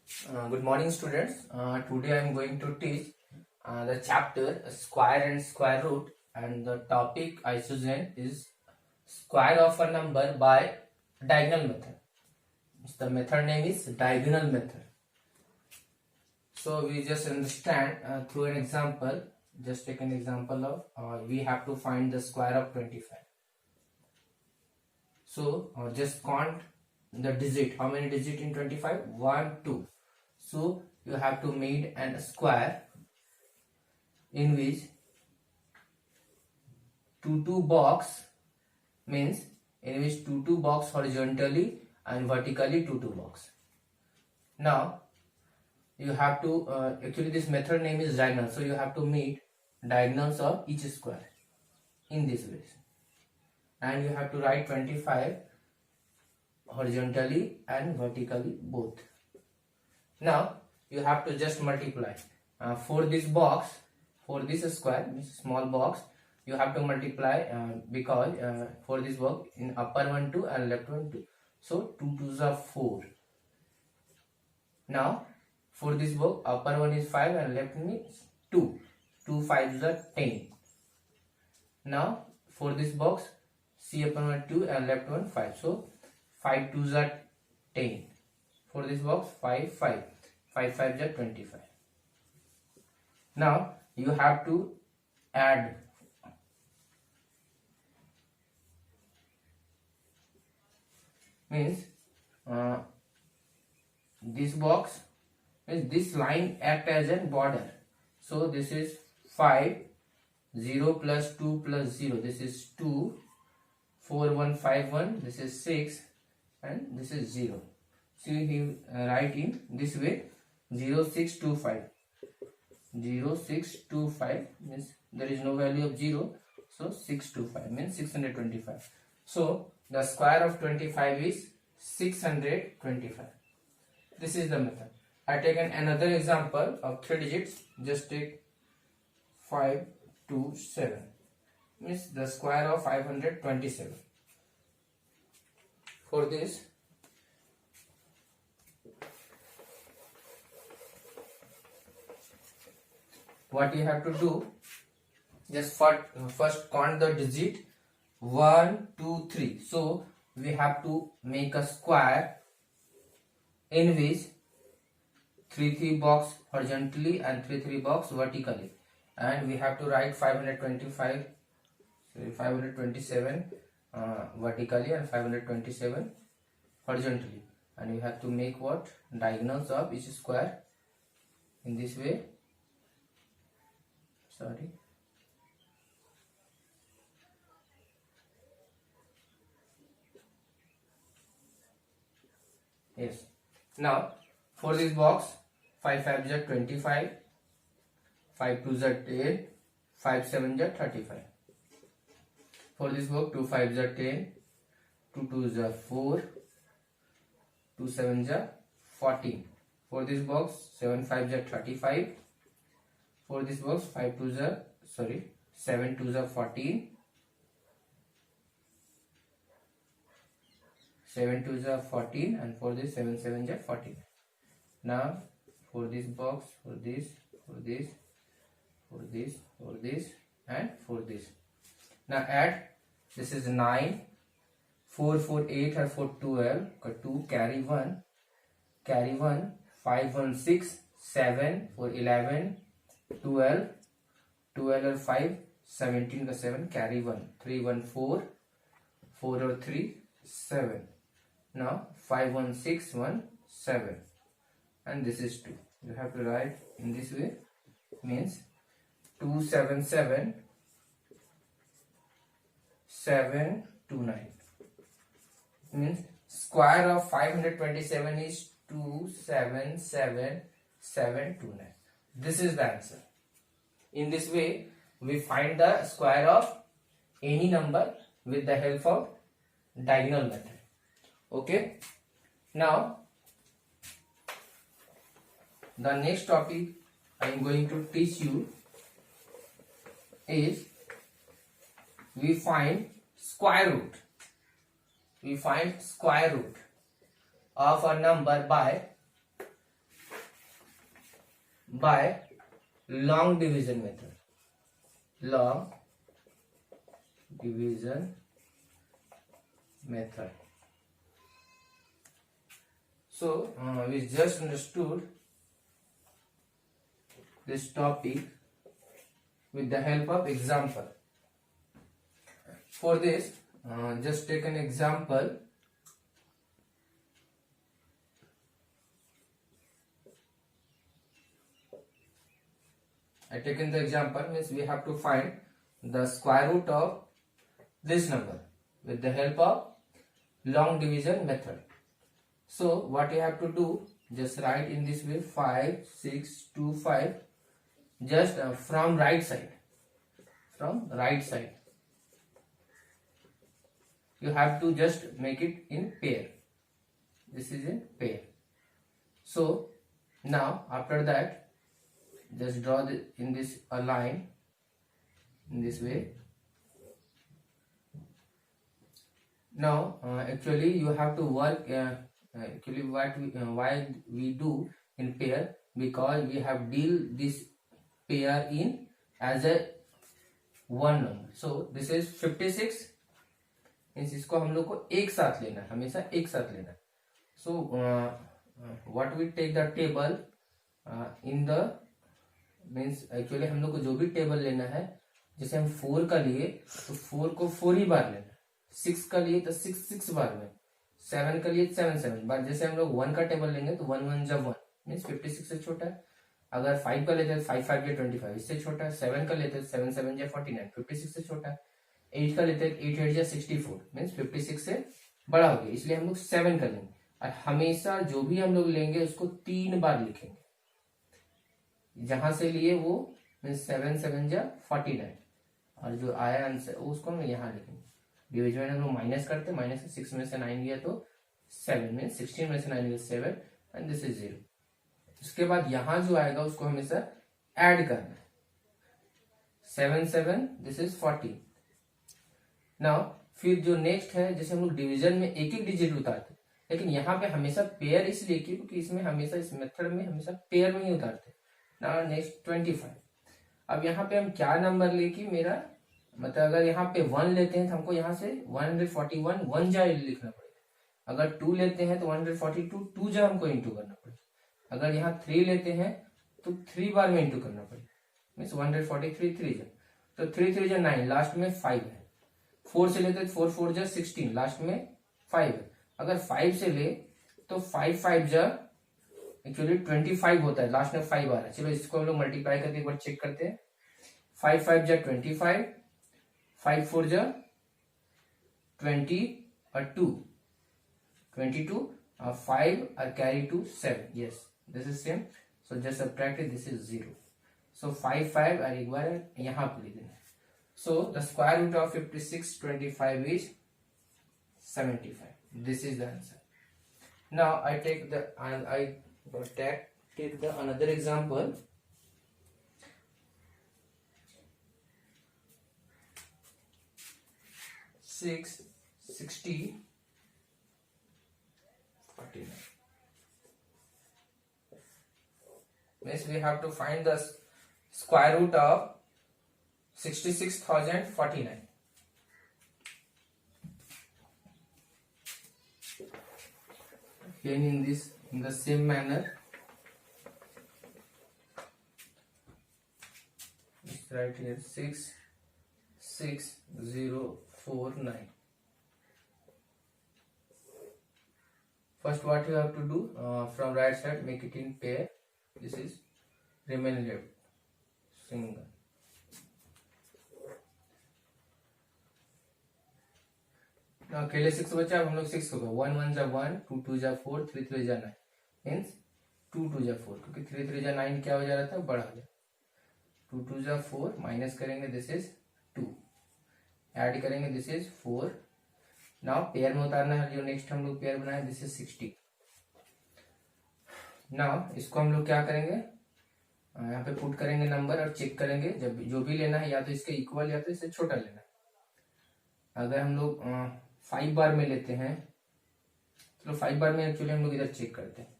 Good morning, students. Today I am going to teach the chapter square and square root, and the topic I chosen is square of a number by diagonal method. The method name is diagonal method. So we just understand through an example. Just take an example of we have to find the square of 25. So just count the digit. How many digit in 25? 1, 2. So you have to make a square in which 2 box means in which 2 box horizontally and vertically 2 box. Now you have to actually this method name is diagonal, so you have to meet diagonals of each square in this way, and you have to write 25 horizontally and vertically both. Now you have to just multiply for this box, for this square, this small box, you have to multiply because for this box in upper one 2 and left one 2, so 2 2s are 4. Now for this box upper one is 5 and left one is 2, 2 5s are 10. Now for this box C upon one 2 and left one 5, so 5 2s are 10. For this box 5 5, 5 5s are 25. Now you have to add means this box means this line act as a border, so this is 5 0 plus 2 plus 0, this is 2 4 1 5 1, this is 6 and this is 0. So you write in this way 0 6 2 5, 0 6 2 5 means there is no value of 0, so 6 2 5 means 625. So the square of 25 is 625. This is the method. I taken another example of 3 digits. Just take 5 2 7 means the square of 527. For this what you have to do, just first count the digit 1 2 3. So we have to make a square in which 3 box horizontally and 3 box vertically, and we have to write 527 vertically and 527 horizontally, and we have to make what diagonals of each square in this way. Sorry, yes. Now for this box 5 5s are 25, 5 2s are 10, 5 7s are 35. For this box 2 5s are 10, 2 2s are 4, 2 7s are 14. For this box 7 5s are 35. For this box 7 2s are 14, 7 2s are 14, and for this 7 7s are 14. Now for this box, for this and for this. Now add, this is 9, 4 4 8 or 4 12, 2 carry 1, 5 1 6, 7 4 11, 12 or 5, 17 का 7 carry 1, 3 1 4, 4 or 3 7. Now 5 1 6 1 7, and this is 2. You have to write in this way, means 2 7 7 7 2 9, means square of 527 is 2 7 7 7 2 9. This is the answer. In this way we find the square of any number with the help of diagonal method. Okay, now the next topic I am going to teach you is we find square root. We find square root of a number by by long division method. Long division method. So we just understood this topic with the help of example. For this, just take an example. I taken the example, means we have to find the square root of this number with the help of long division method. So what you have to do, just write in this way 5, 6, 2, 5, just from right side. From right side. You have to just make it in pair. This is in pair. So now after that, just draw in this a line in this way. Now actually you have to work actually why we do in pair, because we have deal this pair in as a one number. So this is 56, means इसको हम लोग को एक साथ लेना है, हमेशा एक साथ लेना है. So what we take the table in the means actually हम लोग को जो भी टेबल लेना है, जैसे हम 4 का लिए तो 4 को 4 ही बार लेना है, 6 का लिए तो 6 बार में, 7 का लिए 7 बार. जैसे हम लोग 1 का टेबल लेंगे तो 1 1 जब 1 मीन्स 56 से छोटा है. अगर 5 का लेते हैं 5 5 या 25 इससे छोटा है. 7 का लेते हैं 7 7 या 49 56 से छोटा है. 8 का लेते हैं 8 8 या 64 मीन्स 56 से बड़ा हो गया, इसलिए हम लोग 7 का लेंगे. और हमेशा जो भी हम लोग लेंगे उसको 3 बार लिखेंगे. जहां से लिए वो मीन्स 7 7 या 49, और जो आया आंसर उसको हम यहाँ लिखेंगे. डिविजन में हम लोग माइनस करते हैं, माइनस से 6 में से 9 गया तो 7 मीन्स 16 में से 9 गया 7 एंड दिस इज 0. उसके बाद यहाँ जो आएगा उसको हमेशा ऐड करना है. 7 7 दिस इज 40. नाउ फिर जो नेक्स्ट है, जैसे हम लोग डिवीजन में एक एक डिजिट उतारते, लेकिन यहाँ पे हमेशा पेयर इसलिए क्योंकि इसमें हमेशा इस मेथड में हमेशा पेयर में ही उतारते. Now next 25. अब यहाँ पे हम क्या नंबर लेके मेरा मतलब अगर यहाँ पे 1 लेते हैं तो हमको यहाँ से 141 1 जा लिखना पड़ेगा. अगर 2 लेते हैं तो 142 2 जा हमको इंटू करना पड़ेगा. अगर यहाँ 3 लेते हैं तो 3 बार में इंटू करना पड़ेगा, मीन्स 143 3 जा, तो 3 3 जा 9, लास्ट में 5 है. 4 से लेते 4 4 जा 16, लास्ट में 5 है. अगर 5 से ले तो 5 5 जा एक्चुअली 25 होता है, लास्ट में 5 आ रहा है. चलो इसको हम लोग मल्टीप्लाई करके एक बार चेक करते हैं. 5 5 जा 25, 5 4 जा 20 और 2 22 और 5 और carry two 7. Yes this is same. So just subtract it, this is 0. So 5 5 और एक बार यहाँ पे लिख देना. So the square root of 5625 is 75. This is the answer. Now I take the another example. 6 60 49. Means we have to find the square root of 66,049. Again in the same manner, let's write here 66049. First what you have to do, from right side make it in pair. This is remain left single. अकेले 6 बचा, हम लोग 6 होगा. 1 1 जा 1, 2 2 जा 4, 3 3 जा 9 means 2 2 जा 4, क्योंकि 3 3 जा 9 क्या हो जा रहा था, बड़ा हो जाए. 2 2 जा 4 माइनस करेंगे, दिस इज 2, ऐड करेंगे, दिस इज 4. नाउ पेयर में उतारना है, जो नेक्स्ट हम लोग पेयर बनाए दिस इज 60. नाउ इसको हम लोग क्या करेंगे, यहाँ पे पुट करेंगे नंबर और चेक करेंगे. जब जो भी लेना है या तो इसके इक्वल या तो इससे छोटा लेना है. अगर हम लोग 5 बार में लेते हैं, चलो 5 बार में एक्चुअली हम लोग इधर चेक करते हैं.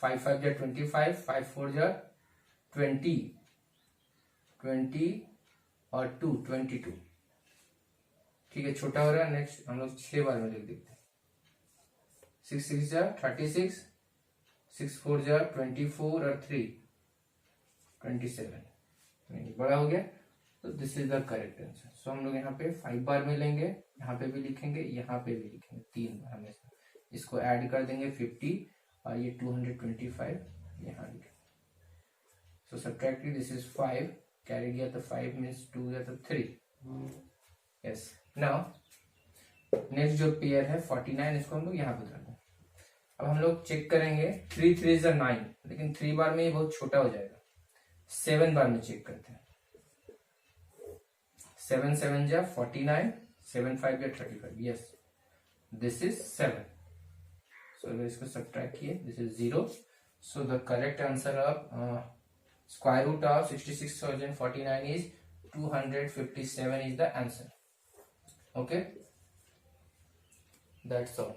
5 5 जा 25, 5 4 जा 20, 20 और 2 22। ठीक है, छोटा हो रहा है। नेक्स्ट हम लोग 6 बार में लिख देते हैं। 6 6 जा 36, 6 4 जा 24 और 3 27। नहीं, बड़ा हो गया, तो this is the correct answer. So हम लोग यहाँ पे 5 बार में लेंगे, यहाँ पे भी लिखेंगे, यहाँ पे भी लिखेंगे, 3 बार हमेशा। इसको ऐड कर देंगे 50 और ये 225 यहाँ लिखेंगे। सो सब्ट्रैक्टेड, दिस इज 5, कैरी गया तो 5 मीन्स 2 गया तो 3। यस, नाउ नेक्स्ट जो पेयर है 49, इसको हम लोग यहाँ पे रखेंगे। अब हम लोग चेक करेंगे, 3 3 is 9, लेकिन 3 बार में ये बहुत छोटा हो जाएगा। 7 बार में चेक करते हैं। 7 7 जा 49, 7 5 जा 35। Yes, this is 7। सो अगर इसको सब्ट्रैक्ट किए, this is 0। So the correct answer of square root of 66,049 is 257 is the answer. Okay, that's all.